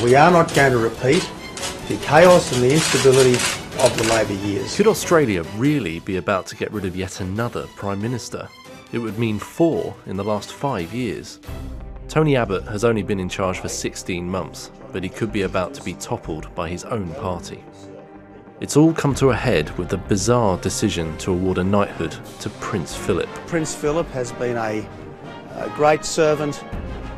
We are not going to repeat the chaos and the instability of the Labor years. Could Australia really be about to get rid of yet another Prime Minister? It would mean 4 in the last 5 years. Tony Abbott has only been in charge for 16 months, but he could be about to be toppled by his own party. It's all come to a head with the bizarre decision to award a knighthood to Prince Philip. Prince Philip has been a great servant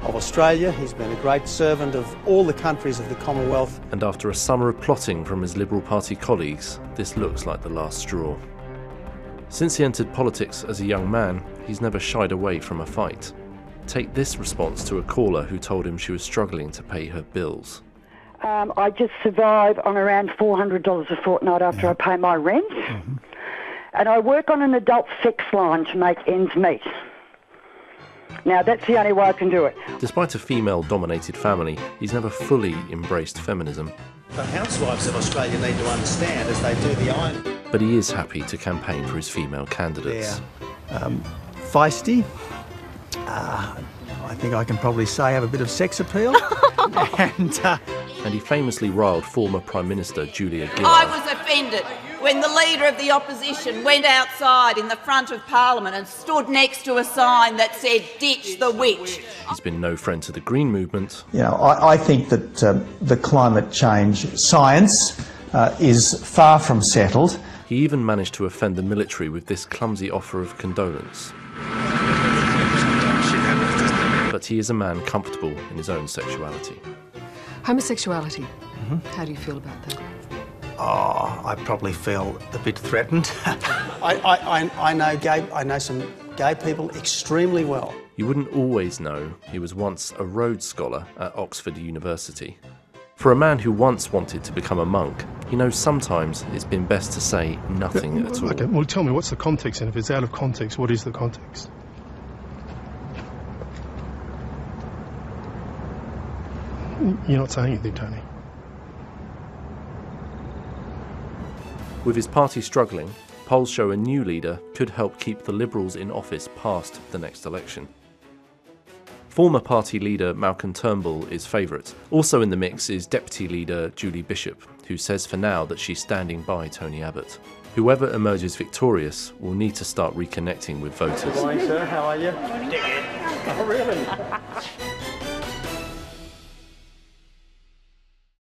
of Australia. He's been a great servant of all the countries of the Commonwealth. And after a summer of plotting from his Liberal Party colleagues, this looks like the last straw. Since he entered politics as a young man, he's never shied away from a fight. Take this response to a caller who told him she was struggling to pay her bills. I just survive on around $400 a fortnight after I pay my rent. And I work on an adult sex line to make ends meet. Now, that's the only way I can do it. Despite a female-dominated family, he's never fully embraced feminism. The housewives of Australia need to understand as they do the iron. But he is happy to campaign for his female candidates. Feisty. I think I can probably say have a bit of sex appeal. And he famously riled former Prime Minister Julie Bishop. I was offended when the Leader of the Opposition went outside in the front of Parliament and stood next to a sign that said, "Ditch the witch." He's been no friend to the Green movement. You know, I think that the climate change science is far from settled. He even managed to offend the military with this clumsy offer of condolence. But he is a man comfortable in his own sexuality. Homosexuality. How do you feel about that? Oh, I probably feel a bit threatened. I know some gay people extremely well. You wouldn't always know he was once a Rhodes Scholar at Oxford University. For a man who once wanted to become a monk, he knows sometimes it's been best to say nothing at all. Okay, well tell me, what's the context, and if it's out of context, what is the context? You're not saying anything, Tony. With his party struggling, polls show a new leader could help keep the Liberals in office past the next election. Former party leader Malcolm Turnbull is favourite. Also in the mix is Deputy Leader Julie Bishop, who says for now that she's standing by Tony Abbott. Whoever emerges victorious will need to start reconnecting with voters. Good morning, sir. How are you? Oh, really?